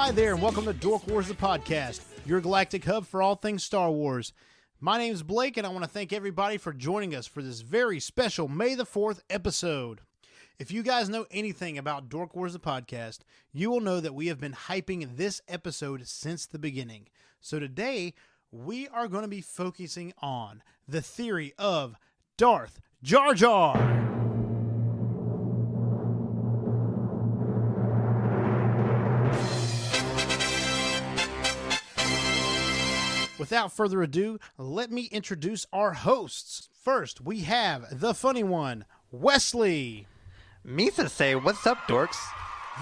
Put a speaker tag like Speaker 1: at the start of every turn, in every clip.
Speaker 1: Hi there, and welcome to Dork Wars, the podcast, your galactic hub for all things Star Wars. My name is Blake, and I want to thank everybody for joining us for this very special May the 4th episode. If you guys know anything about Dork Wars, the podcast, you will know that we have been hyping this episode since the beginning. So today, we are going to be focusing on the theory of Darth Jar Jar. Without further ado, let me introduce our hosts. First, we have the funny one, Wesley.
Speaker 2: Misa say, what's up, dorks?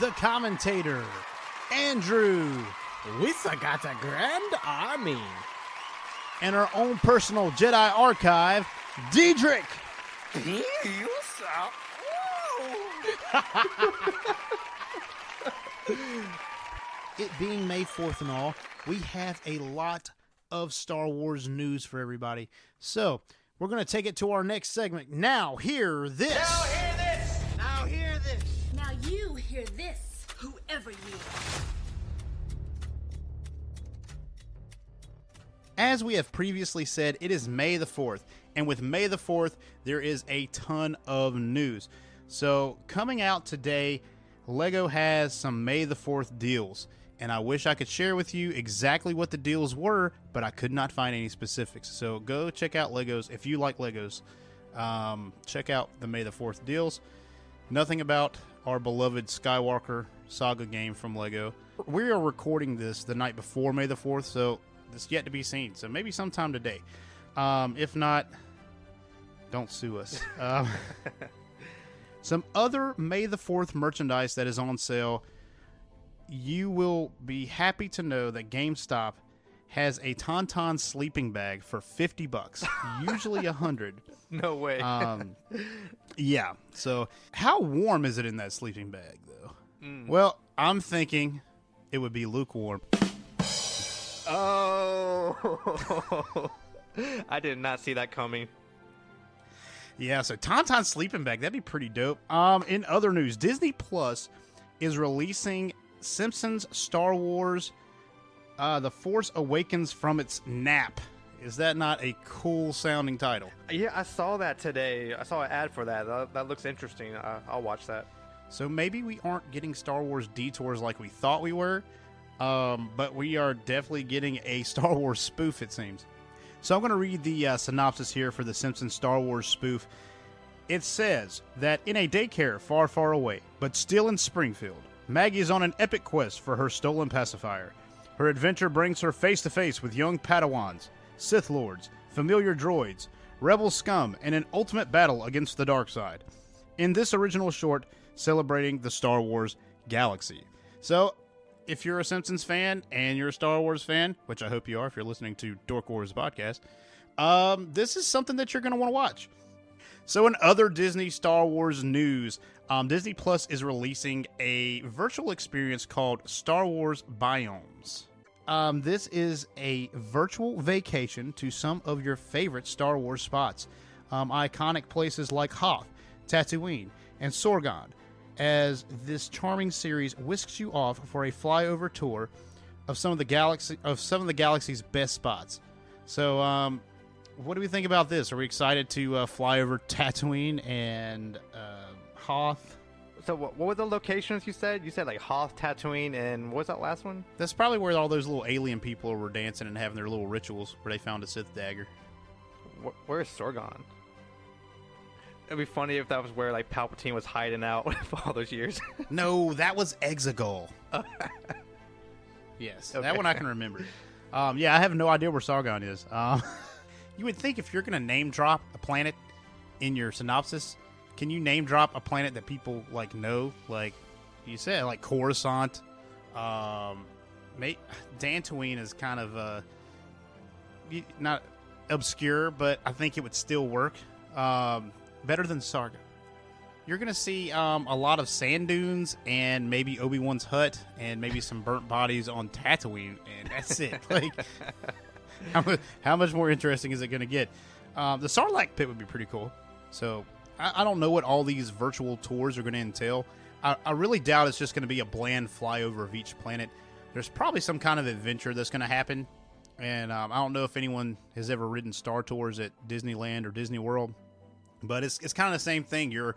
Speaker 1: The commentator, Andrew.
Speaker 3: We got a grand army.
Speaker 1: And our own personal Jedi archive, Diedrich. It being May 4th and all, we have a lot of Star Wars news for everybody. So, we're going to take it to our next segment. Now hear this.
Speaker 4: Now hear this.
Speaker 3: Now hear this.
Speaker 5: Now you hear this, whoever you are.
Speaker 1: As we have previously said, it is May the 4th. And with May the 4th, there is a ton of news. So, coming out today, LEGO has some May the 4th deals. And I wish I could share with you exactly what the deals were, but I could not find any specifics. So go check out Legos. If you like Legos, check out the May the 4th deals. Nothing about our beloved Skywalker Saga game from LEGO. We are recording this the night before May the 4th, so this is yet to be seen. So maybe sometime today. If not, don't sue us. Some other May the 4th merchandise that is on sale. You will be happy to know that GameStop has a Tauntaun sleeping bag for $50, usually $100.
Speaker 2: No way.
Speaker 1: Yeah. So, how warm is it in that sleeping bag, though? Well, I'm thinking it would be lukewarm.
Speaker 2: Oh. I did not see that coming.
Speaker 1: Yeah. So, Tauntaun sleeping bag, that'd be pretty dope. In other news, Disney Plus is releasing Simpsons Star Wars The Force Awakens from its nap. Is that not a cool sounding title?
Speaker 2: Yeah, I saw that today. I saw an ad for that. That looks interesting. I'll watch that.
Speaker 1: So maybe we aren't getting Star Wars detours like we thought we were, but we are definitely getting a Star Wars spoof, it seems. So I'm going to read the synopsis here for the Simpsons Star Wars spoof. It says that in a daycare far, far away, but still in Springfield, Maggie is on an epic quest for her stolen pacifier. Her adventure brings her face to face with young Padawans, Sith Lords, familiar droids, rebel scum, and an ultimate battle against the dark side. In this original short, celebrating the Star Wars galaxy. So, if you're a Simpsons fan and you're a Star Wars fan, which I hope you are if you're listening to Dork Wars podcast, this is something that you're going to want to watch. So in other Disney Star Wars news, Disney Plus is releasing a virtual experience called Star Wars Biomes. This is a virtual vacation to some of your favorite Star Wars spots. Iconic places like Hoth, Tatooine, and Sorgon, as this charming series whisks you off for a flyover tour of some of the galaxy's best spots. So, what do we think about this? Are we excited to fly over Tatooine and Hoth?
Speaker 2: So what were the locations you said? You said like Hoth, Tatooine, and what was that last one?
Speaker 1: That's probably where all those little alien people were dancing and having their little rituals where they found a Sith dagger.
Speaker 2: Where's Sorgon? It'd be funny if that was where like Palpatine was hiding out for all those years.
Speaker 1: No, that was Exegol. Yes, okay. That one I can remember. Yeah, I have no idea where Sargon is. You would think if you're going to name drop a planet in your synopsis, can you name drop a planet that people like know? Like you said, like Coruscant. Dantooine is kind of not obscure, but I think it would still work. Better than Sargon. You're going to see a lot of sand dunes and maybe Obi-Wan's hut and maybe some burnt bodies on Tatooine, and that's it. Like, how much more interesting is it going to get? The Sarlacc pit would be pretty cool. So I don't know what all these virtual tours are going to entail. I really doubt it's just going to be a bland flyover of each planet. there's probably some kind of adventure that's going to happen. And I don't know if anyone has ever ridden Star Tours at Disneyland or Disney World, but it's kind of the same thing. You're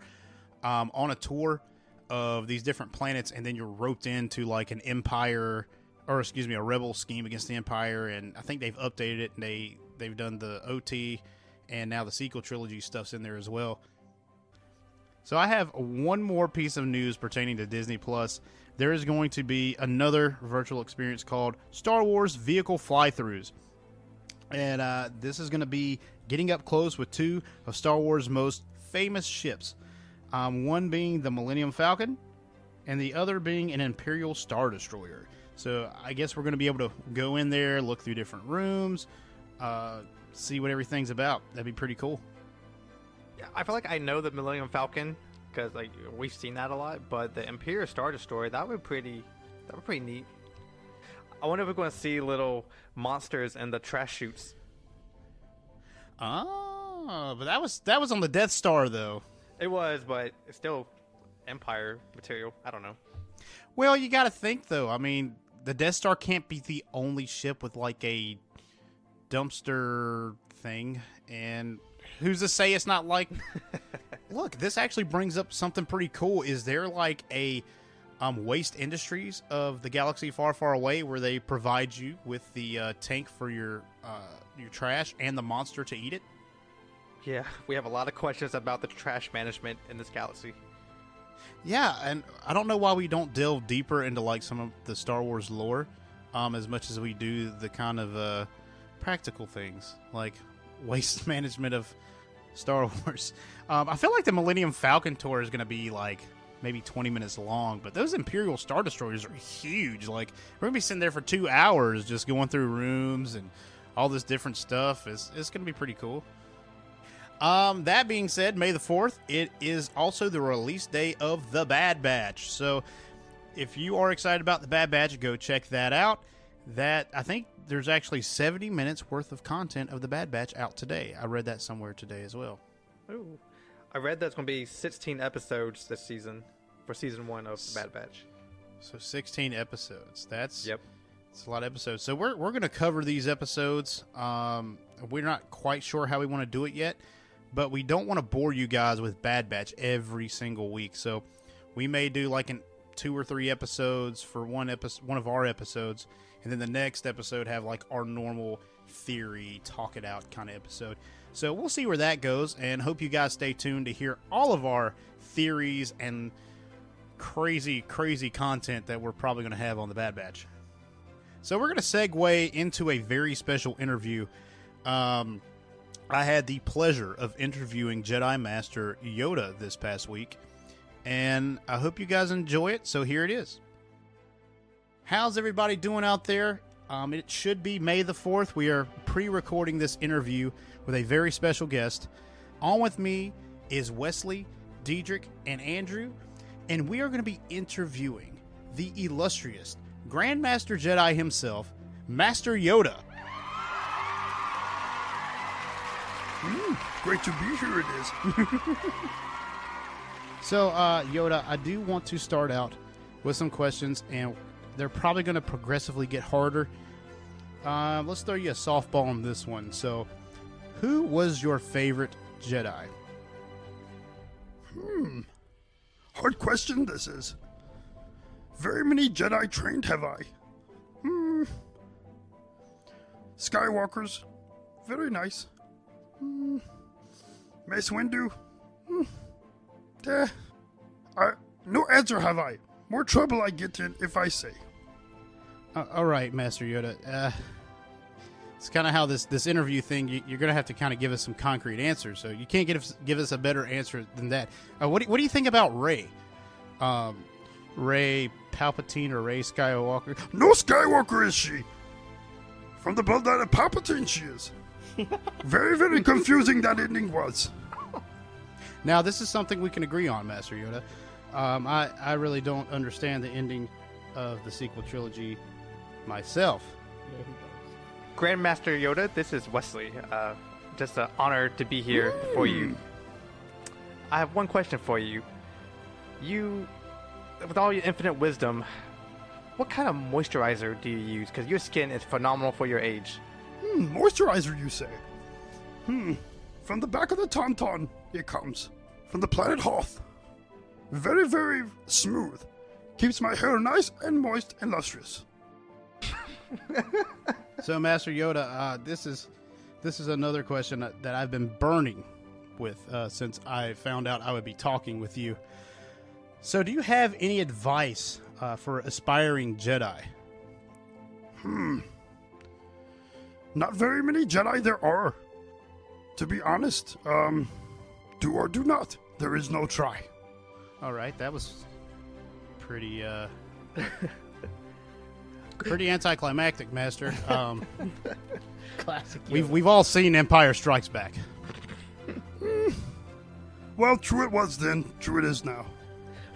Speaker 1: on a tour of these different planets, and then you're roped into like an empire, or excuse me, a rebel scheme against the Empire. And I think they've updated it, and they've done the OT, and now the sequel trilogy stuff's in there as well. So I have one more piece of news pertaining to Disney Plus. There is going to be another virtual experience called Star Wars Vehicle Fly-Throughs. And this is going to be getting up close with two of Star Wars' most famous ships. One being the Millennium Falcon, and the other being an Imperial Star Destroyer. So I guess we're going to be able to go in there, look through different rooms, see what everything's about. That'd be pretty cool.
Speaker 2: Yeah, I feel like I know the Millennium Falcon because like we've seen that a lot, but the Imperial Star Destroyer that would pretty neat. I wonder if we're going to see little monsters in the trash chutes.
Speaker 1: Oh, but that was on the Death Star though.
Speaker 2: It was, but it's still Empire material. I don't know.
Speaker 1: Well, you got to think though. I mean, the Death Star can't be the only ship with like a dumpster thing, and who's to say it's not like... Look, this actually brings up something pretty cool. Is there like a waste industries of the galaxy far, far away where they provide you with the tank for your trash and the monster to eat it?
Speaker 2: Yeah, we have a lot of questions about the trash management in this galaxy.
Speaker 1: Yeah, and I don't know why we don't delve deeper into like some of the Star Wars lore as much as we do the kind of practical things like waste management of Star Wars. I feel like the Millennium Falcon tour is going to be like maybe 20 minutes long, but those Imperial Star Destroyers are huge. Like, we're going to be sitting there for 2 hours just going through rooms and all this different stuff. It's going to be pretty cool. That being said, May the 4th, it is also the release day of The Bad Batch. So if you are excited about The Bad Batch, go check that out. I think there's actually 70 minutes worth of content of The Bad Batch out today. I read that somewhere today as well.
Speaker 2: Ooh. I read there's going to be 16 episodes this season for season 1 of The Bad Batch.
Speaker 1: So 16 episodes. That's
Speaker 2: a
Speaker 1: lot of episodes. So we're going to cover these episodes. We're not quite sure how we want to do it yet, but we don't want to bore you guys with Bad Batch every single week. So we may do like 2 or 3 episodes for one of our episodes, and then the next episode have like our normal theory, talk it out kind of episode. So we'll see where that goes, and hope you guys stay tuned to hear all of our theories and crazy, crazy content that we're probably going to have on the Bad Batch. So we're going to segue into a very special interview. I had the pleasure of interviewing Jedi Master Yoda this past week, and I hope you guys enjoy it, so here it is. How's everybody doing out there? It should be May the 4th. We are pre-recording this interview with a very special guest. On with me is Wesley, Diedrich, and Andrew, and we are going to be interviewing the illustrious Grand Master Jedi himself, Master Yoda.
Speaker 4: Great to be here, it is.
Speaker 1: So, Yoda, I do want to start out with some questions, and they're probably going to progressively get harder. Let's throw you a softball on this one. So, who was your favorite Jedi?
Speaker 4: Hard question this is. Very many Jedi trained have I. Skywalkers. Very nice. Mace Windu. No answer have I. More trouble I get in if I say.
Speaker 1: All right, Master Yoda. It's kind of how this interview thing, you're going to have to kind of give us some concrete answers. So you can't give us a better answer than that. What do you think about Rey? Rey Palpatine or Rey Skywalker?
Speaker 4: No Skywalker is she. From the bloodline of Palpatine she is. Very, very confusing that ending was.
Speaker 1: Now, this is something we can agree on, Master Yoda. I really don't understand the ending of the sequel trilogy myself.
Speaker 2: Grand Master Yoda, this is Wesley. Just an honor to be here for you. I have one question for you. You, with all your infinite wisdom, what kind of moisturizer do you use? Because your skin is phenomenal for your age.
Speaker 4: Moisturizer, you say? From the back of the Tauntaun, it comes. From the planet Hoth. Very, very smooth. Keeps my hair nice and moist and lustrous.
Speaker 1: So, Master Yoda, this is another question that I've been burning with since I found out I would be talking with you. So, do you have any advice for aspiring Jedi?
Speaker 4: Not very many Jedi there are. To be honest, do or do not. There is no try.
Speaker 1: All right, that was pretty pretty anticlimactic, Master.
Speaker 3: Classic.
Speaker 1: We've all seen Empire Strikes Back.
Speaker 4: Well, true it was then, true it is now.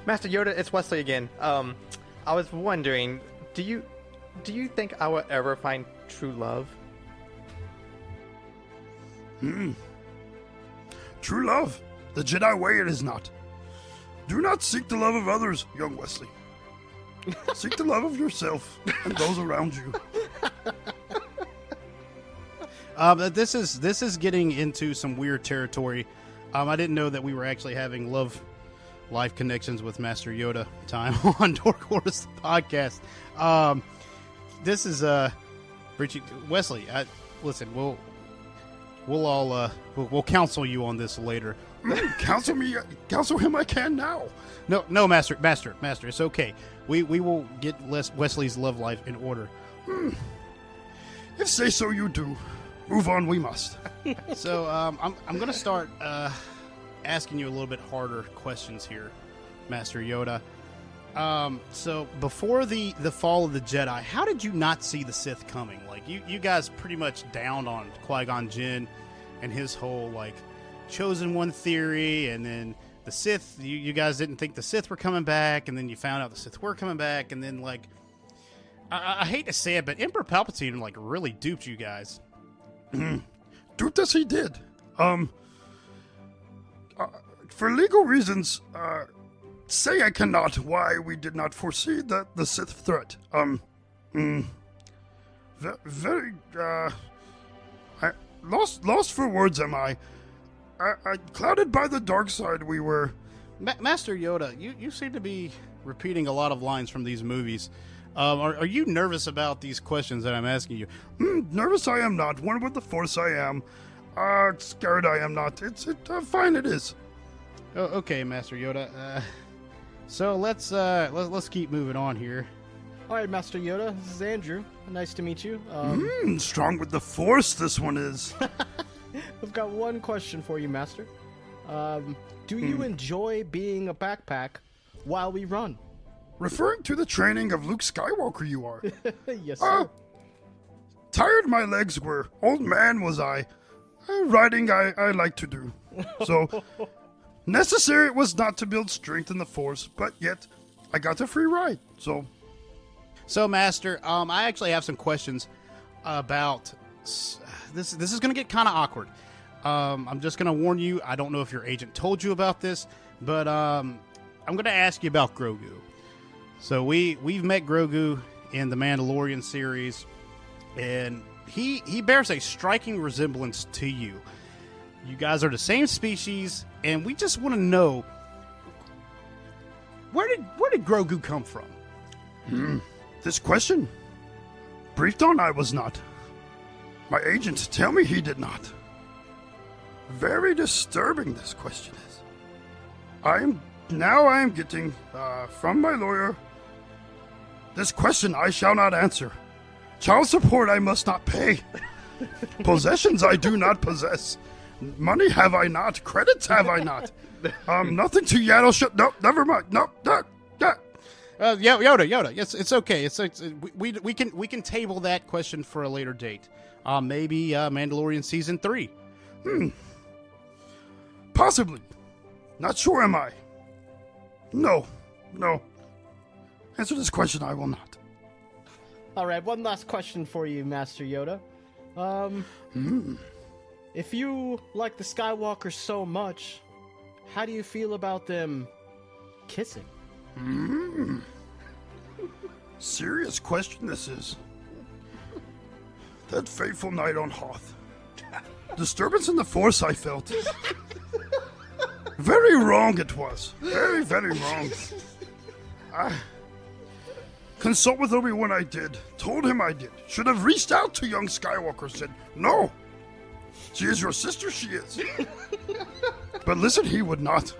Speaker 2: Master Yoda, it's Wesley again. I was wondering, do you think I will ever find true love?
Speaker 4: True love. The Jedi way it is not. Do not seek the love of others, young Wesley. Seek the love of yourself and those around you.
Speaker 1: This is getting into some weird territory. I didn't know that we were actually having love life connections with Master Yoda time on Dork Horse podcast. This is Richie Wesley. Listen, we'll counsel you on this later.
Speaker 4: Counsel him I can now.
Speaker 1: No, Master, it's okay. We will get Wesley's love life in order.
Speaker 4: If say so you do. Move on we must.
Speaker 1: So I'm gonna start asking you a little bit harder questions here, Master Yoda. So before the fall of the Jedi, how did you not see the Sith coming? Like you guys pretty much downed on Qui-Gon Jinn and his whole like chosen one theory, and then the Sith. You guys didn't think the Sith were coming back, and then you found out the Sith were coming back, and then like I hate to say it, but Emperor Palpatine like really duped you guys.
Speaker 4: Duped us he did. For legal reasons, say I cannot why we did not foresee the Sith threat. Very, I lost for words am I. Clouded by the dark side we were.
Speaker 1: Master Yoda, you seem to be repeating a lot of lines from these movies. Are you nervous about these questions that I'm asking you?
Speaker 4: Nervous I am not. One with the Force I am. Scared I am not. It's fine it is.
Speaker 1: Oh, okay, Master Yoda. So let's keep moving on here.
Speaker 3: All right, Master Yoda. This is Andrew. Nice to meet you.
Speaker 4: Strong with the Force this one is.
Speaker 3: I've got one question for you, Master. Do you enjoy being a backpack while we run?
Speaker 4: Referring to the training of Luke Skywalker you are.
Speaker 3: Yes, sir.
Speaker 4: Tired my legs were. Old man was I. Riding I like to do. So, necessary it was not to build strength in the Force, but yet I got a free ride. So
Speaker 1: Master, I actually have some questions about this. This is going to get kind of awkward. I'm just going to warn you. I don't know if your agent told you about this, but I'm going to ask you about Grogu. So we've met Grogu in the Mandalorian series, and he bears a striking resemblance to you. You guys are the same species, and we just want to know where did Grogu come from?
Speaker 4: This question, briefed on I was not. My agent tell me he did not. Very disturbing this question is. I am getting from my lawyer. This question I shall not answer. Child support I must not pay. Possessions I do not possess. Money have I not. Credits have I not. Nothing to yaddle shut. Nope, never mind. Nope.
Speaker 1: Yoda. Yes, it's okay. We can table that question for a later date. Maybe Mandalorian season 3.
Speaker 4: Possibly. Not sure am I. No. Answer this question I will not.
Speaker 3: All right, one last question for you, Master Yoda. If you like the Skywalkers so much, how do you feel about them kissing?
Speaker 4: Serious question this is. That fateful night on Hoth. Disturbance in the Force I felt. Very wrong it was. Very, very wrong. I consult with Obi-Wan I did. Told him I did. Should have reached out to young Skywalker. Said, no. She is your sister, she is. But listen, he would not.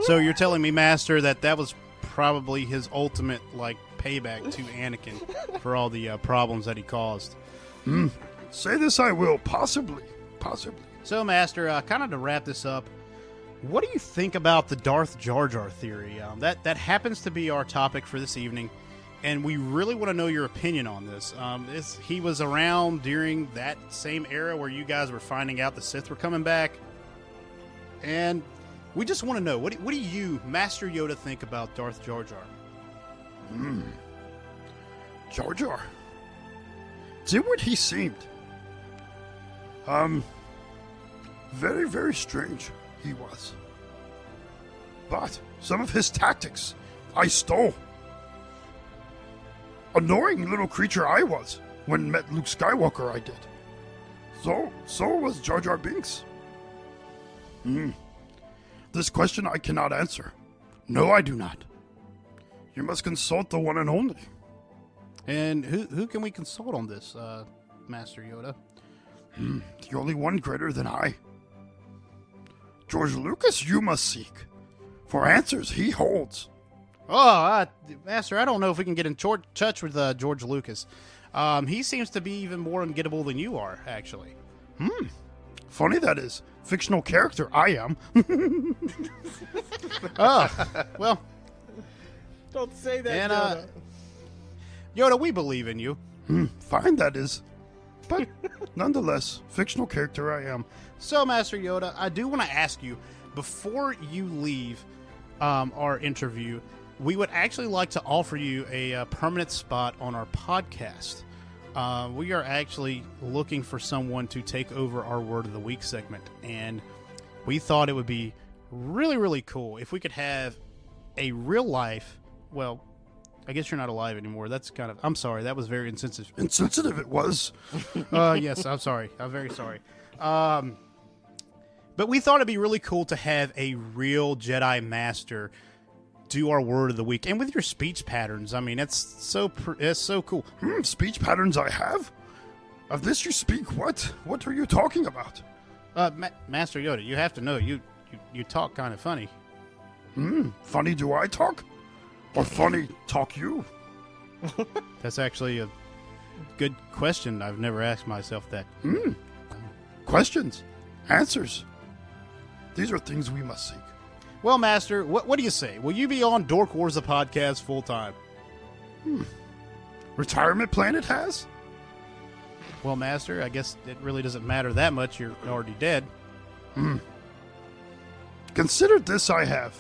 Speaker 1: So you're telling me, Master, that was probably his ultimate, like, payback to Anakin for all the problems that he caused.
Speaker 4: Say this I will. Possibly. Possibly.
Speaker 1: So, Master, kind of to wrap this up, what do you think about the Darth Jar Jar theory? That happens to be our topic for this evening, and we really want to know your opinion on this. He was around during that same era where you guys were finding out the Sith were coming back, and we just want to know, what do you, Master Yoda, think about Darth Jar Jar?
Speaker 4: Jar Jar. Did what he seemed. Very, very strange he was. But some of his tactics I stole. Annoying little creature I was when met Luke Skywalker I did. So was Jar Jar Binks. This question I cannot answer. No, I do not. You must consult the one and only.
Speaker 1: And who can we consult on this, Master Yoda?
Speaker 4: The only one greater than I. George Lucas you must seek. For answers he holds.
Speaker 1: Oh, Master, I don't know if we can get in touch with George Lucas. He seems to be even more ungettable than you are, actually.
Speaker 4: Funny that is. Fictional character I am.
Speaker 1: Oh, well,
Speaker 3: Don't say that,
Speaker 1: and,
Speaker 3: Yoda.
Speaker 1: Yoda, we believe in you.
Speaker 4: Fine that is. But nonetheless, fictional character I am.
Speaker 1: So, Master Yoda, I do want to ask you, before you leave our interview, we would actually like to offer you a permanent spot on our podcast. We are actually looking for someone to take over our Word of the Week segment, and we thought it would be really, really cool if we could have a real life, well, I guess you're not alive anymore. That's kind of, I'm sorry, that was very insensitive.
Speaker 4: Insensitive it was.
Speaker 1: Yes, I'm sorry. I'm very sorry. But we thought it'd be really cool to have a real Jedi Master do our Word of the Week, and with your speech patterns. I mean, it's so cool.
Speaker 4: Speech patterns I have? Of this you speak what? What are you talking about?
Speaker 1: Master Yoda, you have to know, you talk kind of funny.
Speaker 4: Funny do I talk? Or funny talk you?
Speaker 1: That's actually a good question. I've never asked myself that.
Speaker 4: Questions. Answers. These are things we must seek.
Speaker 1: Well, Master, what do you say? Will you be on Dork Wars, the podcast, full time?
Speaker 4: Retirement plan it has?
Speaker 1: Well, Master, I guess it really doesn't matter that much. You're already dead.
Speaker 4: Consider this I have.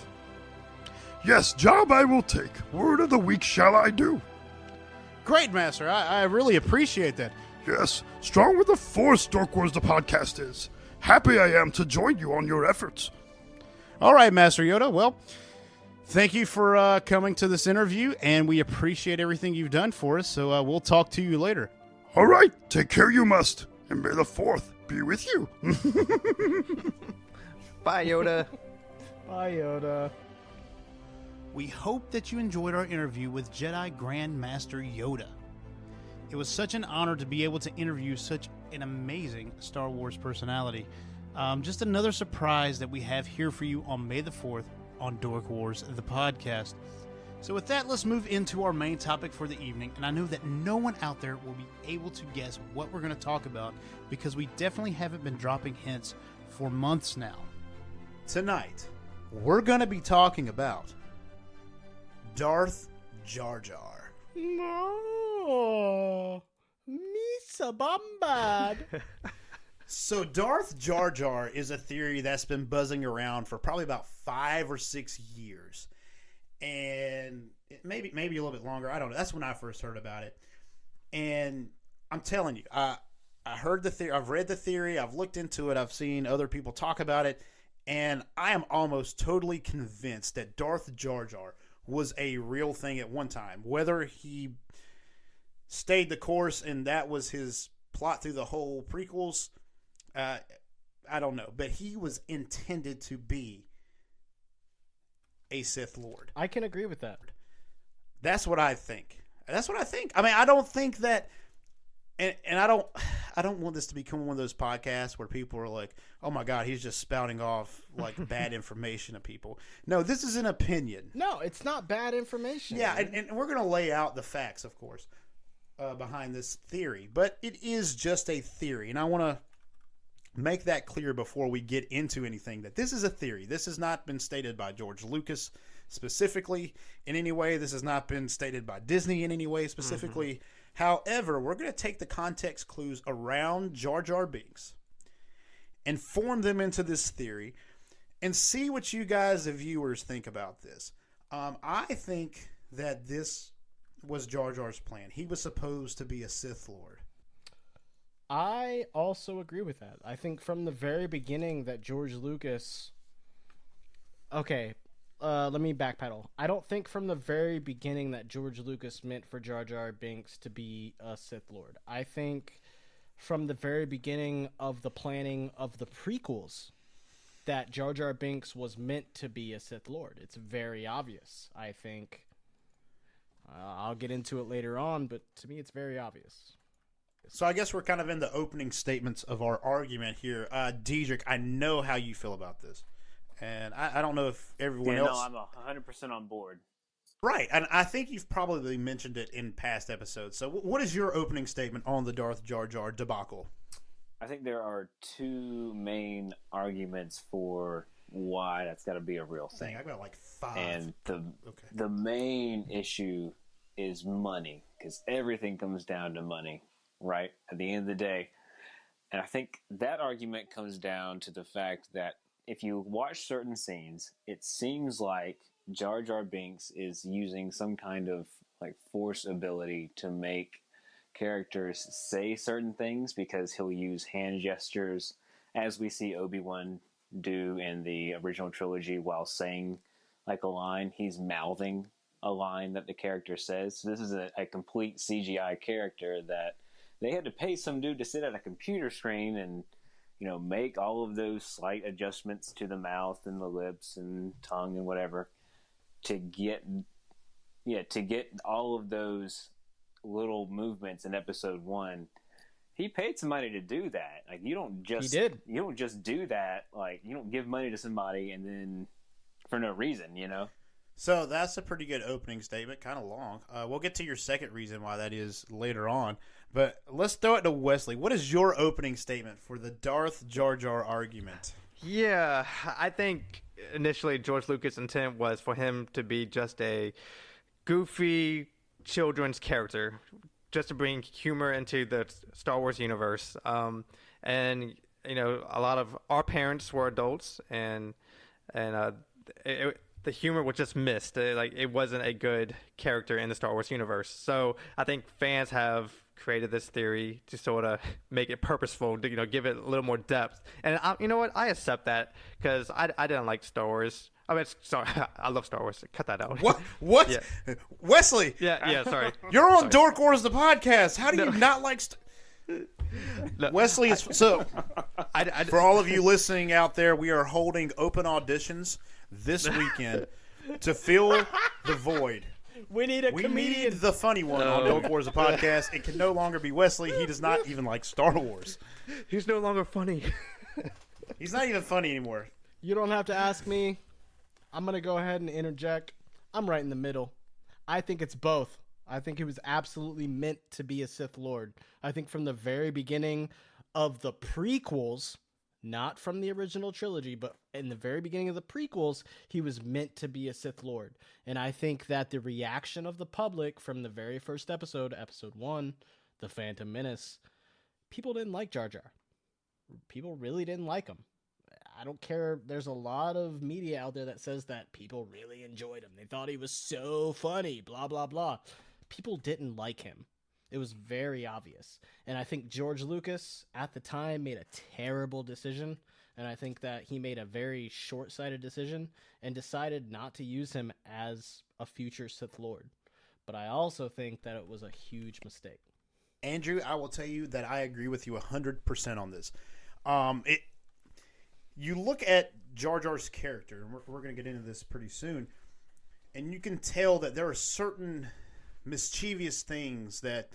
Speaker 4: Yes, job I will take. Word of the week shall I do.
Speaker 1: Great, Master. I really appreciate that.
Speaker 4: Yes, strong with the Force, Dork Wars the podcast is. Happy I am to join you on your efforts.
Speaker 1: All right, Master Yoda. Well, thank you for coming to this interview, and we appreciate everything you've done for us, so we'll talk to you later.
Speaker 4: All right, take care you must, and may the 4th be with you.
Speaker 2: Bye, Yoda.
Speaker 3: Bye, Yoda.
Speaker 1: We hope that you enjoyed our interview with Jedi Grand Master Yoda. It was such an honor to be able to interview such an amazing Star Wars personality. Just another surprise that we have here for you on May the 4th on Dork Wars, the podcast. So with that, let's move into our main topic for the evening. And I know that no one out there will be able to guess what we're going to talk about because we definitely haven't been dropping hints for months now. Tonight, we're going to be talking about Darth Jar Jar.
Speaker 3: No. Misa bombad.
Speaker 1: So Darth Jar Jar is a theory that's been buzzing around for probably about 5 or 6 years. And maybe a little bit longer. I don't know. That's when I first heard about it. And I'm telling you, I heard the theory. I've read the theory. I've looked into it. I've seen other people talk about it. And I am almost totally convinced that Darth Jar Jar was a real thing at one time. Whether he stayed the course and that was his plot through the whole prequels, I don't know. But he was intended to be a Sith Lord.
Speaker 3: I can agree with that.
Speaker 1: That's what I think. I mean, I don't think that, and I don't want this to become one of those podcasts where people are like, "Oh my God, he's just spouting off like bad information to people." No, this is an opinion.
Speaker 3: No, it's not bad information.
Speaker 1: Yeah, and we're gonna lay out the facts, of course, behind this theory, but it is just a theory, and I want to make that clear before we get into anything that this is a theory. This has not been stated by George Lucas specifically in any way. This has not been stated by Disney in any way specifically. However, we're going to take the context clues around Jar Jar Binks and form them into this theory and see what you guys, the viewers, think about this. I think that this was Jar Jar's plan. He was supposed to be a Sith Lord.
Speaker 3: I also agree with that. I think from the very beginning that George Lucas... Okay, let me backpedal. I don't think from the very beginning that George Lucas meant for Jar Jar Binks to be a Sith Lord. I think from the very beginning of the planning of the prequels that Jar Jar Binks was meant to be a Sith Lord. It's very obvious. I think... I'll get into it later on, but to me it's very obvious.
Speaker 1: So I guess we're kind of in the opening statements of our argument here. Diedrich, I know how you feel about this. And I don't know if everyone else...
Speaker 6: No, I'm 100% on board.
Speaker 1: Right, and I think you've probably mentioned it in past episodes. So what is your opening statement on the Darth Jar Jar debacle?
Speaker 6: I think there are two main arguments for why that's got to be a real thing.
Speaker 1: I've got like 5.
Speaker 6: And the main issue is money, because everything comes down to money, right? At the end of the day. And I think that argument comes down to the fact that if you watch certain scenes, it seems like Jar Jar Binks is using some kind of like force ability to make characters say certain things, because he'll use hand gestures, as we see Obi-Wan do in the original trilogy while saying like a line. He's mouthing a line that the character says. So this is a complete CGI character that they had to pay some dude to sit at a computer screen and, you know, make all of those slight adjustments to the mouth and the lips and tongue and whatever to get all of those little movements in episode 1. He paid somebody to do that. Like, you don't just do that. Like, you don't give money to somebody and then for no reason, you know?
Speaker 1: So that's a pretty good opening statement, kind of long. We'll get to your second reason why that is later on. But let's throw it to Wesley. What is your opening statement for the Darth Jar Jar argument?
Speaker 2: Yeah, I think initially George Lucas' intent was for him to be just a goofy children's character, just to bring humor into the Star Wars universe. And, you know, a lot of our parents were adults, and the humor was just missed. It wasn't a good character in the Star Wars universe. So I think fans have created this theory to sort of make it purposeful, to, you know, give it a little more depth. And you know what? I accept that, because I didn't like Star Wars. I mean, sorry, I love Star Wars. Cut that out.
Speaker 1: What?
Speaker 2: Yeah.
Speaker 1: Wesley!
Speaker 2: Yeah, sorry.
Speaker 1: You're on Dork Wars, the podcast. How do you not like Wesley is... So, for all of you listening out there, we are holding open auditions this weekend to fill the void.
Speaker 3: We need a comedian.
Speaker 1: We need the funny one on Dork Wars, the podcast. It can no longer be Wesley. He does not even like Star Wars.
Speaker 2: He's no longer funny.
Speaker 1: He's not even funny anymore.
Speaker 3: You don't have to ask me. I'm going to go ahead and interject. I'm right in the middle. I think it's both. I think he was absolutely meant to be a Sith Lord. I think from the very beginning of the prequels, not from the original trilogy, but in the very beginning of the prequels, he was meant to be a Sith Lord. And I think that the reaction of the public from the very first episode, episode 1, The Phantom Menace, people didn't like Jar Jar. People really didn't like him. I don't care. There's a lot of media out there that says that people really enjoyed him. They thought he was so funny, blah, blah, blah. People didn't like him. It was very obvious. And I think George Lucas, at the time, made a terrible decision And I think that he made a very short-sighted decision and decided not to use him as a future Sith Lord. But I also think that it was a huge mistake.
Speaker 1: Andrew, I will tell you that I agree with you 100% on this. You look at Jar Jar's character, and we're going to get into this pretty soon, and you can tell that there are certain mischievous things that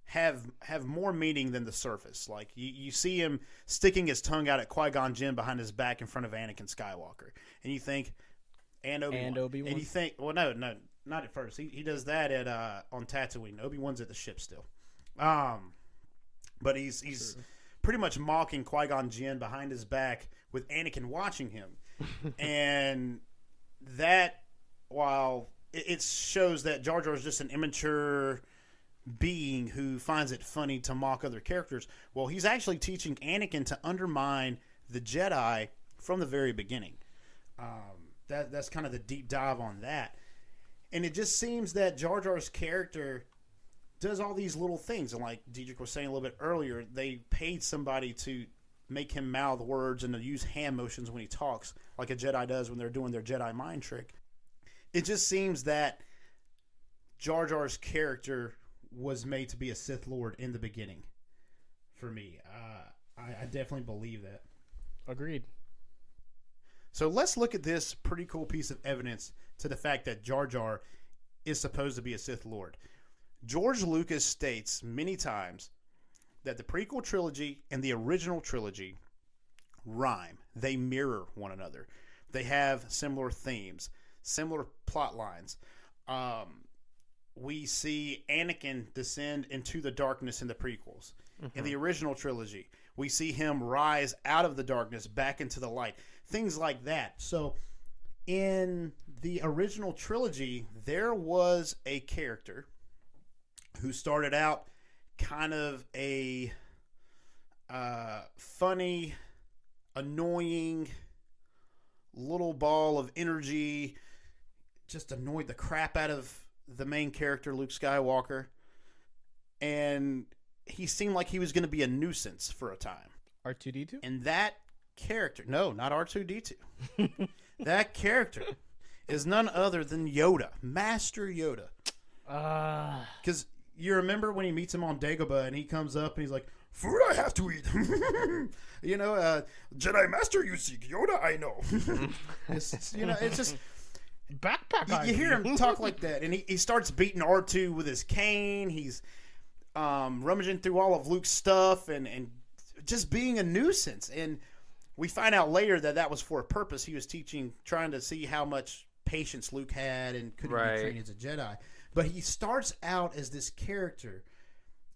Speaker 1: have more meaning than the surface. Like, you see him sticking his tongue out at Qui-Gon Jinn behind his back in front of Anakin Skywalker, and you think, and Obi-Wan. And you think, well, no, not at first. He does that at on Tatooine. Obi-Wan's at the ship still. But he's pretty much mocking Qui-Gon Jinn behind his back with Anakin watching him. And that, while it shows that Jar Jar is just an immature being who finds it funny to mock other characters, well, he's actually teaching Anakin to undermine the Jedi from the very beginning. That's kind of the deep dive on that. And it just seems that Jar Jar's character does all these little things. And like Diedrich was saying a little bit earlier, they paid somebody to make him mouth words and to use hand motions when he talks, like a Jedi does when they're doing their Jedi mind trick. It just seems that Jar Jar's character was made to be a Sith Lord in the beginning. For me, I definitely believe that.
Speaker 3: Agreed.
Speaker 1: So let's look at this pretty cool piece of evidence to the fact that Jar Jar is supposed to be a Sith Lord. George Lucas states many times that the prequel trilogy and the original trilogy rhyme. They mirror one another. They have similar themes, similar plot lines. We see Anakin descend into the darkness in the prequels. Mm-hmm. In the original trilogy, we see him rise out of the darkness back into the light. Things like that. So in the original trilogy, there was a character who started out kind of a funny, annoying little ball of energy, just annoyed the crap out of the main character, Luke Skywalker. And he seemed like he was going to be a nuisance for a time.
Speaker 3: R2-D2?
Speaker 1: And that character, no, not R2-D2. That character is none other than Yoda, Master Yoda. Because you remember when he meets him on Dagobah and he comes up and he's like,
Speaker 4: "Food I have to eat." Jedi Master you seek, Yoda I know.
Speaker 1: it's just
Speaker 3: Backpack.
Speaker 1: you hear him talk like that, and he starts beating R2 with his cane. He's rummaging through all of Luke's stuff and just being a nuisance. And we find out later that was for a purpose. He was trying to see how much patience Luke had and could he be trained as a Jedi. But he starts out as this character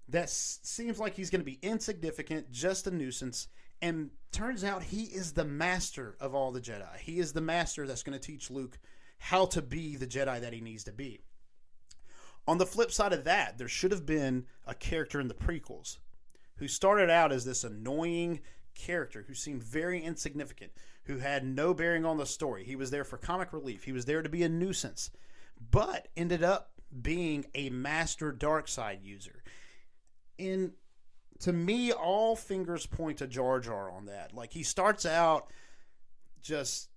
Speaker 1: that seems like he's going to be insignificant, just a nuisance, and turns out he is the master of all the Jedi. He is the master that's going to teach Luke how to be the Jedi that he needs to be. On the flip side of that, there should have been a character in the prequels who started out as this annoying character who seemed very insignificant, who had no bearing on the story. He was there for comic relief. He was there to be a nuisance, but ended up being a master dark side user. And to me, all fingers point to Jar Jar on that. Like, he starts out just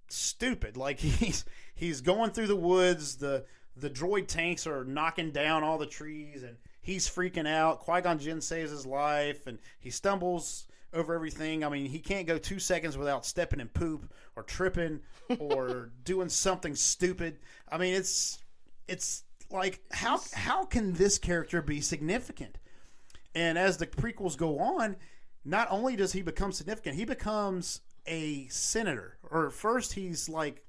Speaker 1: stupid. Like, he's going through the woods, the droid tanks are knocking down all the trees, and he's freaking out. Qui-Gon Jinn saves his life, and he stumbles over everything. I mean, he can't go 2 seconds without stepping in poop or tripping or doing something stupid. I mean, it's like, how can this character be significant? And as the prequels go on, not only does he become significant, he becomes a senator. Or first he's like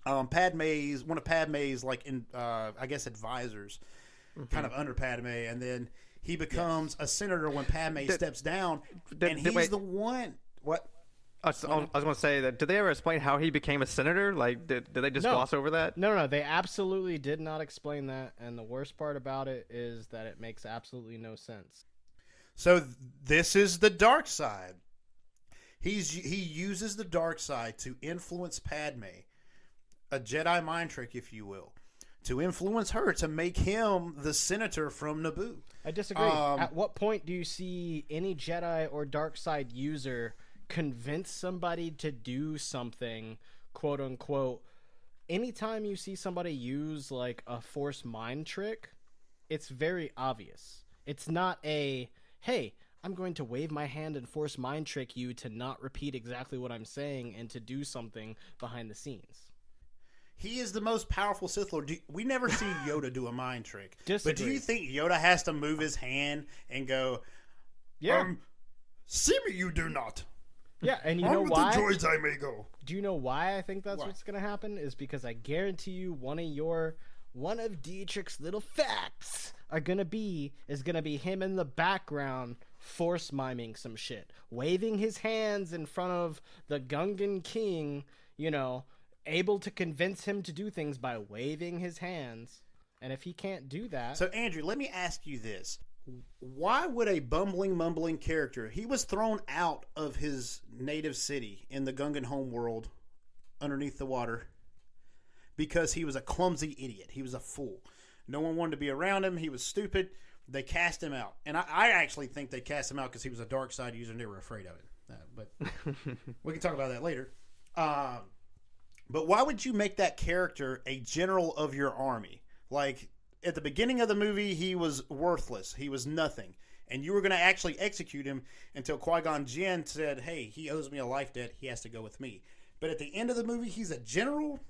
Speaker 1: one of Padme's like I guess advisors, kind of under Padme, and then he becomes a senator when Padme steps down, and he's the one. What?
Speaker 2: I was going to say that. Did they ever explain how he became a senator? Like, did they just gloss over that?
Speaker 3: No. They absolutely did not explain that. And the worst part about it is that it makes absolutely no sense.
Speaker 1: So this is the dark side. He uses the dark side to influence Padme, a Jedi mind trick, if you will, to influence her to make him the senator from Naboo.
Speaker 3: I disagree. At what point do you see any Jedi or dark side user convince somebody to do something, quote unquote, anytime you see somebody use like a force mind trick, it's very obvious. It's not a, hey, I'm going to wave my hand and force mind trick you to not repeat exactly what I'm saying and to do something behind the scenes.
Speaker 1: He is the most powerful Sith Lord. We never see Yoda do a mind trick.
Speaker 3: Disagree.
Speaker 1: But do you think Yoda has to move his hand and go,
Speaker 3: Yeah.
Speaker 4: See me, you do not.
Speaker 3: Yeah, and you
Speaker 4: On
Speaker 3: know
Speaker 4: with
Speaker 3: why?
Speaker 4: the droids I may go.
Speaker 3: Do you know why I think that's
Speaker 1: Why?
Speaker 3: what's going to happen? Is because I guarantee you one of Dietrich's little facts is going to be him in the background force miming some shit, waving his hands in front of the Gungan king, you know, able to convince him to do things by waving his hands. And if he can't do that...
Speaker 1: So, Andrew, let me ask you this. Why would a bumbling, mumbling character... He was thrown out of his native city in the Gungan homeworld underneath the water because he was a clumsy idiot. He was a fool. No one wanted to be around him. He was stupid. They cast him out. And I actually think they cast him out because he was a dark side user and they were afraid of it. But we can talk about that later. But why would you make that character a general of your army? Like, at the beginning of the movie, he was worthless. He was nothing. And you were going to actually execute him until Qui-Gon Jinn said, hey, he owes me a life debt. He has to go with me. But at the end of the movie, he's a general?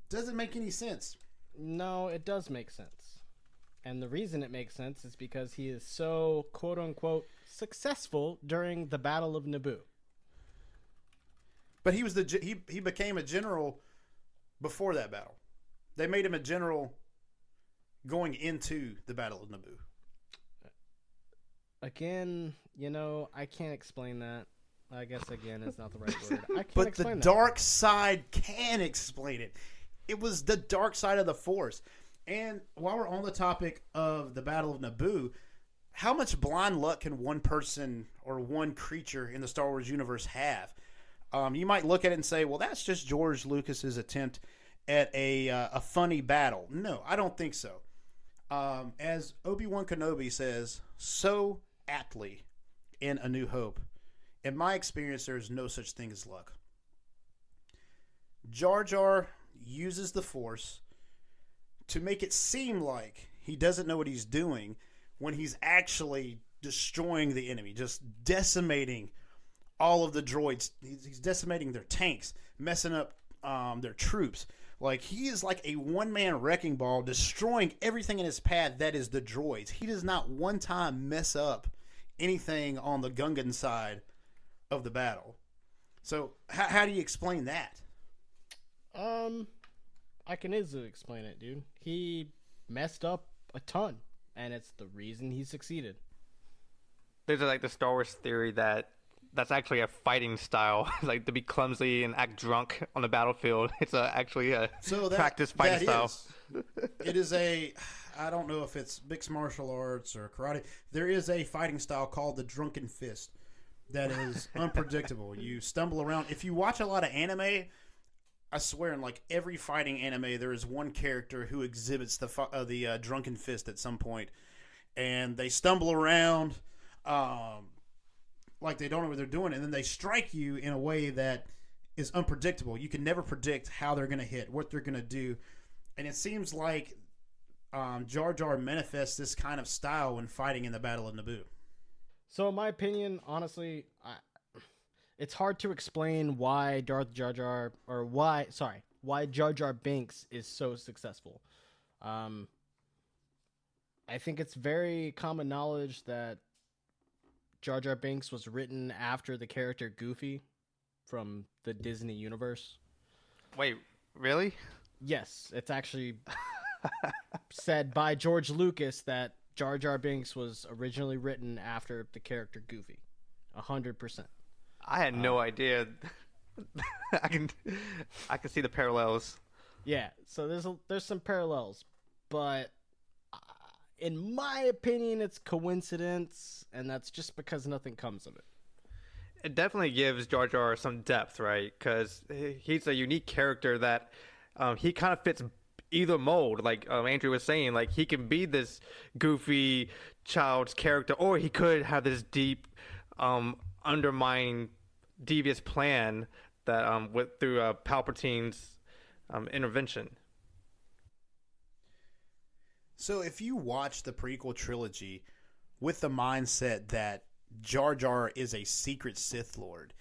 Speaker 1: Doesn't make any sense.
Speaker 3: No, it does make sense. And the reason it makes sense is because he is so, quote-unquote, successful during the Battle of Naboo.
Speaker 1: But he was he became a general before that battle. They made him a general going into the Battle of Naboo.
Speaker 3: Again, you know, I can't explain that. I guess again is not the right word. I can't
Speaker 1: But
Speaker 3: explain
Speaker 1: the
Speaker 3: that.
Speaker 1: dark side can explain it. It was the dark side of the Force. And while we're on the topic of the Battle of Naboo, how much blind luck can one person or one creature in the Star Wars universe have? You might look at it and say, well, that's just George Lucas's attempt at a funny battle. No, I don't think so. As Obi-Wan Kenobi says so aptly in A New Hope, in my experience, there is no such thing as luck. Jar Jar uses the Force to make it seem like he doesn't know what he's doing when he's actually destroying the enemy, just decimating all of the droids. He's decimating their tanks, messing up their troops. Like, he is like a one-man wrecking ball, destroying everything in his path that is the droids. He does not one time mess up anything on the Gungan side of the battle. So, how do you explain that?
Speaker 3: I can easily explain it, dude. He messed up a ton, and it's the reason he succeeded.
Speaker 2: There's like the Star Wars theory that's actually a fighting style, like to be clumsy and act drunk on the battlefield. It's actually a practice fighting style.
Speaker 1: It is I don't know if it's mixed martial arts or karate. There is a fighting style called the drunken fist that is unpredictable. You stumble around. If you watch a lot of anime, I swear in like every fighting anime, there is one character who exhibits the drunken fist at some point, and they stumble around. Like they don't know what they're doing, and then they strike you in a way that is unpredictable. You can never predict how they're going to hit, what they're going to do, and it seems like Jar Jar manifests this kind of style when fighting in the Battle of Naboo.
Speaker 3: So, in my opinion, honestly, it's hard to explain why why Jar Jar Binks is so successful. I think it's very common knowledge that Jar Jar Binks was written after the character Goofy from the Disney universe.
Speaker 2: Wait, really?
Speaker 3: Yes, it's actually said by George Lucas that Jar Jar Binks was originally written after the character Goofy. 100%.
Speaker 2: I had no idea. I can see the parallels.
Speaker 3: Yeah, so there's some parallels, but in my opinion, it's coincidence, and that's just because nothing comes of it.
Speaker 2: It definitely gives Jar Jar some depth, right? Because he's a unique character that he kind of fits either mold. Like Andrew was saying, like he can be this goofy child's character, or he could have this deep, undermining devious plan that went through Palpatine's intervention.
Speaker 1: So if you watch the prequel trilogy with the mindset that Jar Jar is a secret Sith Lord,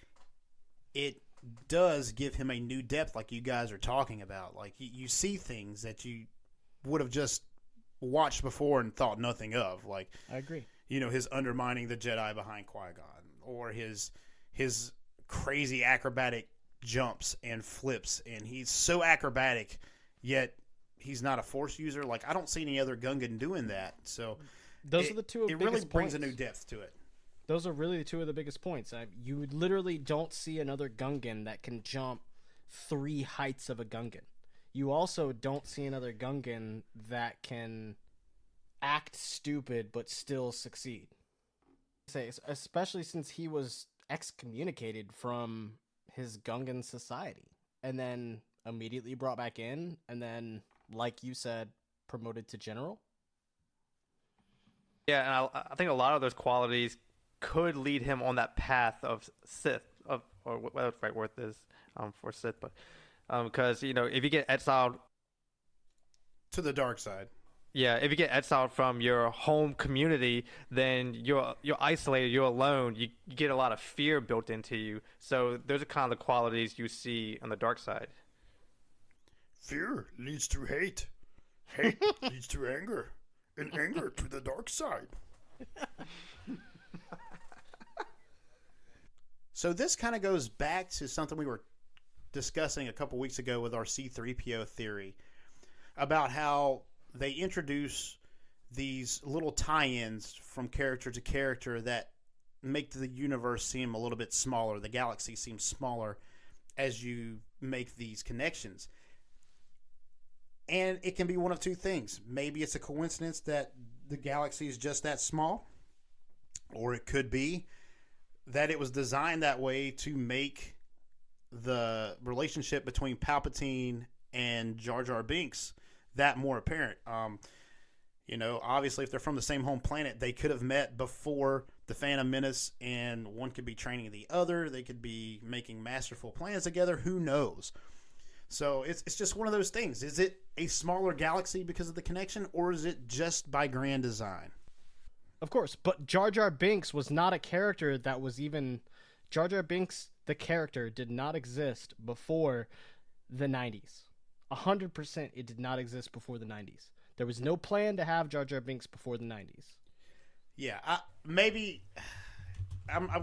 Speaker 1: it does give him a new depth, like you guys are talking about. Like, you see things that you would have just watched before and thought nothing of. Like,
Speaker 3: I agree.
Speaker 1: You know, his undermining the Jedi behind Qui-Gon, or his crazy acrobatic jumps and flips, and he's so acrobatic, yet he's not a Force user. Like, I don't see any other Gungan doing that. So
Speaker 3: those are the two.
Speaker 1: It really brings a new depth to it.
Speaker 3: Those are really two of the biggest points. You literally don't see another Gungan that can jump 3 heights of a Gungan. You also don't see another Gungan that can act stupid but still succeed. Especially since he was excommunicated from his Gungan society and then immediately brought back in, and then, like you said, promoted to general.
Speaker 2: Yeah, and I think a lot of those qualities could lead him on that path of Sith, or whatever the right word is for Sith, but because, you know, if you get exiled
Speaker 1: to the dark side,
Speaker 2: yeah, if you get exiled from your home community, then you're isolated, you're alone. You get a lot of fear built into you. So those are kind of the qualities you see on the dark side.
Speaker 4: Fear leads to hate. Hate leads to anger. And anger to the dark side.
Speaker 1: So this kind of goes back to something we were discussing a couple weeks ago with our C-3PO theory about how they introduce these little tie-ins from character to character that make the universe seem a little bit smaller, the galaxy seems smaller as you make these connections. And it can be one of two things. Maybe it's a coincidence that the galaxy is just that small, or it could be that it was designed that way to make the relationship between Palpatine and Jar Jar Binks that more apparent. You know, obviously, if they're from the same home planet, they could have met before the Phantom Menace, and one could be training the other. They could be making masterful plans together. Who knows? So it's just one of those things. Is it a smaller galaxy because of the connection, or is it just by grand design?
Speaker 3: Of course, but Jar Jar Binks was not a character that was even... Jar Jar Binks, the character, did not exist before the 90s. 100% it did not exist before the 90s. There was no plan to have Jar Jar Binks before the 90s.
Speaker 1: Yeah, I'm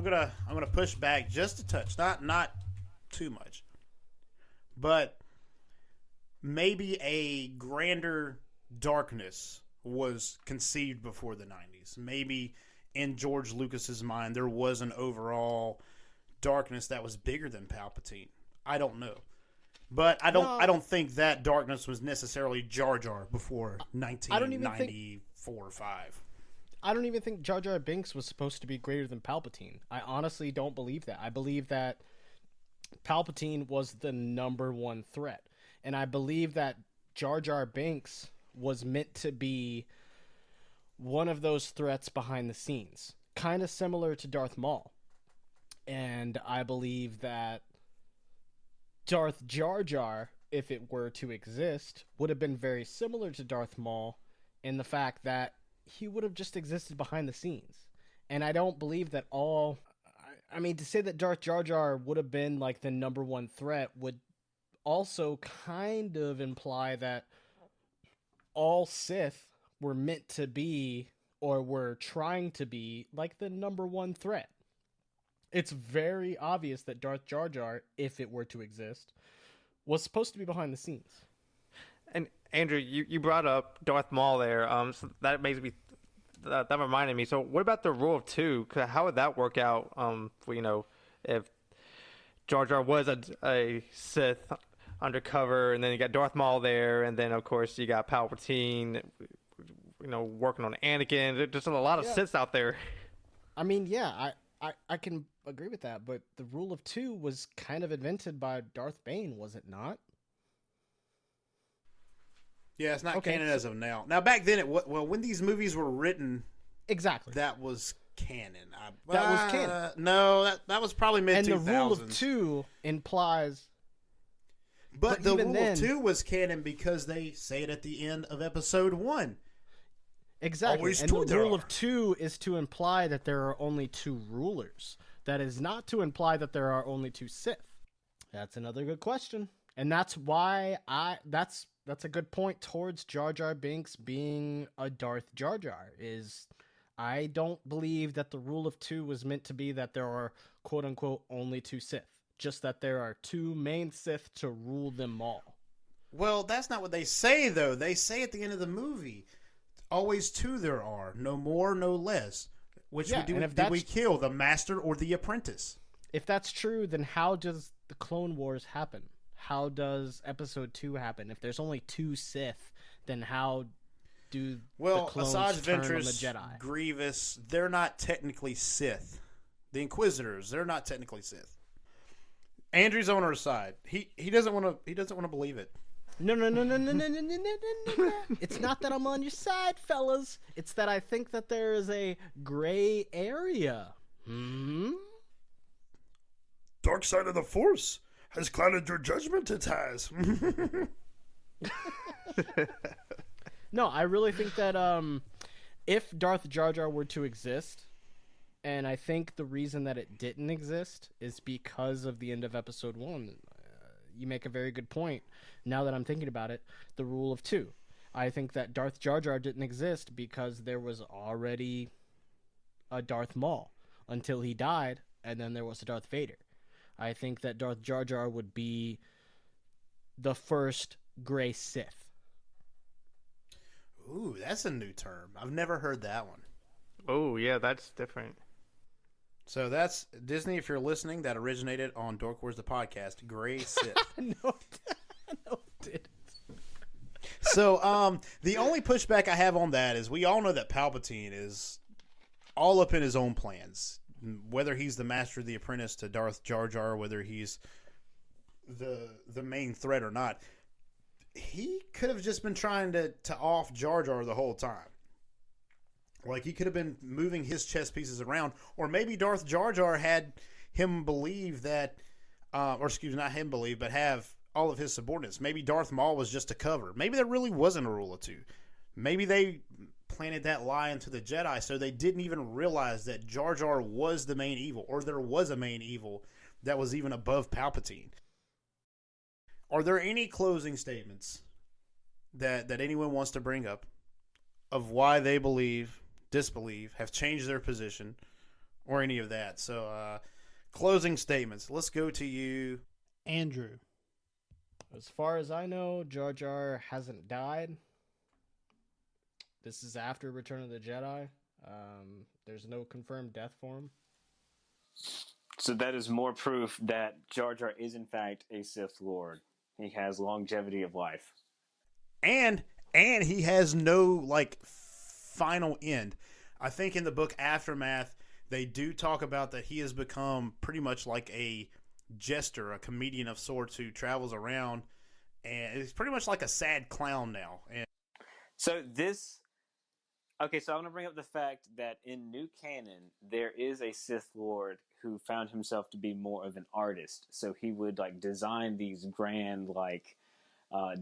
Speaker 1: gonna push back just a touch, not too much, but maybe a grander darkness was conceived before the 90s. Maybe in George Lucas's mind there was an overall darkness that was bigger than Palpatine. I don't know. But I don't think that darkness was necessarily Jar Jar before 1994 or 5.
Speaker 3: I don't even think Jar Jar Binks was supposed to be greater than Palpatine. I honestly don't believe that. I believe that Palpatine was the number one threat. And I believe that Jar Jar Binks was meant to be one of those threats behind the scenes. Kind of similar to Darth Maul. And I believe that Darth Jar Jar, if it were to exist, would have been very similar to Darth Maul in the fact that he would have just existed behind the scenes. And I don't believe that all... I mean, to say that Darth Jar Jar would have been like the number one threat would also kind of imply that all Sith were meant to be, or were trying to be, like the number one threat. It's very obvious that Darth Jar Jar, if it were to exist, was supposed to be behind the scenes.
Speaker 2: And Andrew, you brought up Darth Maul there. So that makes me that reminded me. So what about the rule of two? How would that work out? For, you know, if Jar Jar was a Sith undercover, and then you got Darth Maul there, and then of course you got Palpatine, you know, working on Anakin. There's just a lot of Siths out there.
Speaker 3: I mean, yeah, I can agree with that, but the rule of two was kind of invented by Darth Bane, was it not?
Speaker 1: Yeah, it's not canon as of now. Now, back then, when these movies were written,
Speaker 3: exactly,
Speaker 1: that was canon.
Speaker 3: That was canon.
Speaker 1: No, that was probably mid 2000s.
Speaker 3: And the rule of two implies.
Speaker 1: But the
Speaker 3: even
Speaker 1: rule
Speaker 3: then-
Speaker 1: of two was canon because they say it at the end of episode 1.
Speaker 3: Exactly.
Speaker 1: Always
Speaker 3: And
Speaker 1: two
Speaker 3: the
Speaker 1: there
Speaker 3: rule
Speaker 1: are.
Speaker 3: of two is to imply that there are only two rulers. That is not to imply that there are only two Sith. That's another good question. And that's why that's a good point towards Jar Jar Binks being a Darth Jar Jar is I don't believe that the rule of two was meant to be that there are quote unquote only two Sith. Just that there are two main Sith to rule them all.
Speaker 1: Well, that's not what they say, though. They say at the end of the movie, always two there are, no more, no less. Which
Speaker 3: Yeah, and if
Speaker 1: did we
Speaker 3: that's-
Speaker 1: kill, the master or the apprentice?
Speaker 3: If that's true, then how does the Clone Wars happen? How does Episode 2 happen? If there's only two Sith, then how do
Speaker 1: Well,
Speaker 3: the clones
Speaker 1: Asajj
Speaker 3: turn on the
Speaker 1: Ventress,
Speaker 3: Jedi?
Speaker 1: Grievous, they're not technically Sith. The Inquisitors, they're not technically Sith. Andrew's on our side. He doesn't want to believe it.
Speaker 3: No. It's not that I'm on your side, fellas. It's that I think that there is a gray area.
Speaker 4: Dark side of the Force has clouded your judgment, it has.
Speaker 3: No, I really think that if Darth Jar Jar were to exist, and I think the reason that it didn't exist is because of the end of Episode 1. You make a very good point. Now that I'm thinking about it, the rule of two. I think that Darth Jar Jar didn't exist because there was already a Darth Maul until he died, and then there was a Darth Vader. I think that Darth Jar Jar would be the first gray Sith.
Speaker 1: Ooh, that's a new term. I've never heard that one.
Speaker 2: Oh, yeah, that's different.
Speaker 1: So that's Disney, if you're listening, that originated on Dork Wars the podcast, Gray Sith.
Speaker 3: No, it didn't.
Speaker 1: So, the only pushback I have on that is we all know that Palpatine is all up in his own plans. Whether he's the master of the apprentice to Darth Jar Jar, whether he's the main threat or not, he could have just been trying to off Jar Jar the whole time. Like, he could have been moving his chess pieces around, or maybe Darth Jar Jar had him believe that, not him believe, but have all of his subordinates. Maybe Darth Maul was just a cover. Maybe there really wasn't a rule of two. Maybe they planted that lie into the Jedi so they didn't even realize that Jar Jar was the main evil, or there was a main evil that was even above Palpatine. Are there any closing statements that anyone wants to bring up of why they believe, disbelieve, have changed their position, or any of that? So, closing statements. Let's go to you,
Speaker 7: Andrew.
Speaker 3: As far as I know, Jar Jar hasn't died. This is after Return of the Jedi. There's no confirmed death for him.
Speaker 6: So that is more proof that Jar Jar is in fact a Sith Lord. He has longevity of life.
Speaker 1: and he has no final end. I think in the book Aftermath, they do talk about that he has become pretty much like a jester, a comedian of sorts who travels around, and it's pretty much like a sad clown now. And
Speaker 6: So I'm going to bring up the fact that in new canon, there is a Sith Lord who found himself to be more of an artist. So he would design these grand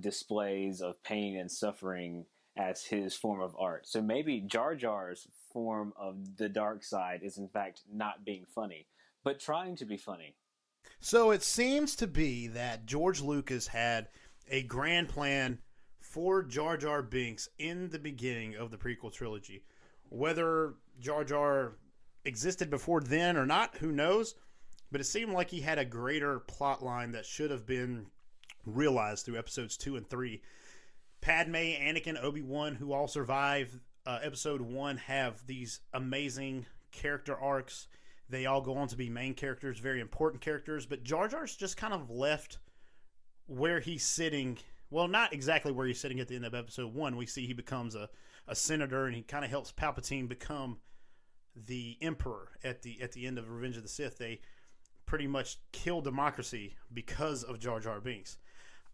Speaker 6: displays of pain and suffering as his form of art. So maybe Jar Jar's form of the dark side is in fact not being funny, but trying to be funny.
Speaker 1: so it seems to be that George Lucas had a grand plan for Jar Jar Binks in the beginning of the prequel trilogy. Whether Jar Jar existed before then or not, who knows? But it seemed like he had a greater plot line that should have been realized through episodes 2 and 3. Padme, Anakin, Obi-Wan, who all survive episode 1, have these amazing character arcs. They all go on to be main characters, very important characters. But Jar Jar's just kind of left where he's sitting. Well, not exactly where he's sitting at the end of episode 1. We see he becomes a senator, and he kind of helps Palpatine become the emperor at the end of Revenge of the Sith. They pretty much kill democracy because of Jar Jar Binks.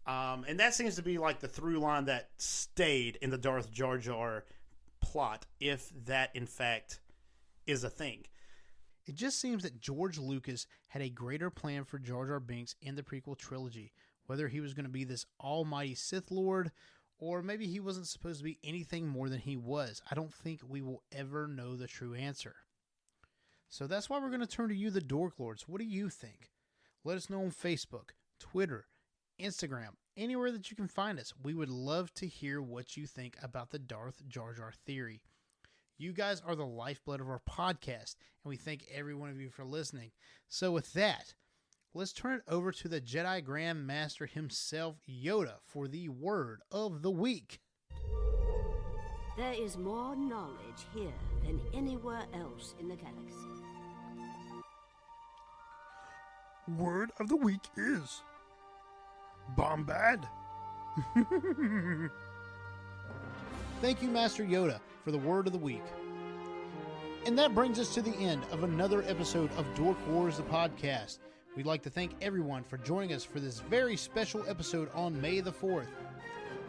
Speaker 1: And that seems to be the through line that stayed in the Darth Jar Jar plot, if that in fact is a thing. It just seems that George Lucas had a greater plan for Jar Jar Binks in the prequel trilogy, whether he was going to be this almighty Sith Lord, or maybe he wasn't supposed to be anything more than he was. I don't think we will ever know the true answer. So that's why we're going to turn to you, the Dork Lords. What do you think? Let us know on Facebook, Twitter, Instagram, anywhere that you can find us. We would love to hear what you think about the Darth Jar Jar theory. You guys are the lifeblood of our podcast, and we thank every one of you for listening. So with that, let's turn it over to the Jedi Grand Master himself, Yoda, for the word of the week.
Speaker 7: There is more knowledge here than anywhere else in the galaxy.
Speaker 4: Word of the week is bombad.
Speaker 1: Thank you, Master Yoda, for the word of the week. And that brings us to the end of another episode of Dork Wars, the podcast. We'd like to thank everyone for joining us for this very special episode on May the 4th.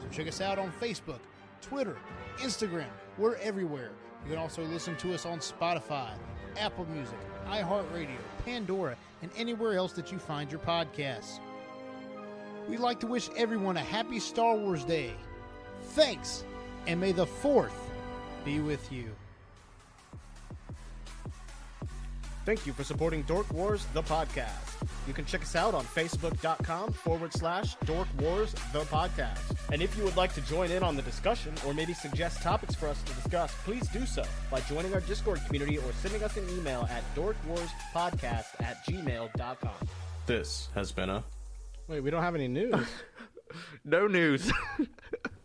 Speaker 1: So check us out on Facebook, Twitter, Instagram. We're everywhere. You can also listen to us on Spotify, Apple Music, iHeartRadio, Pandora, and anywhere else that you find your podcasts. We'd like to wish everyone a happy Star Wars Day. Thanks, and may the 4th be with you.
Speaker 3: Thank you for supporting Dork Wars, the podcast. You can check us out on Facebook.com/Dork Wars, the podcast. And if you would like to join in on the discussion or maybe suggest topics for us to discuss, please do so by joining our Discord community or sending us an email at dorkwarspodcast@gmail.com.
Speaker 8: This has been a
Speaker 3: Wait, we don't have any news.
Speaker 2: No news.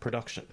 Speaker 8: production.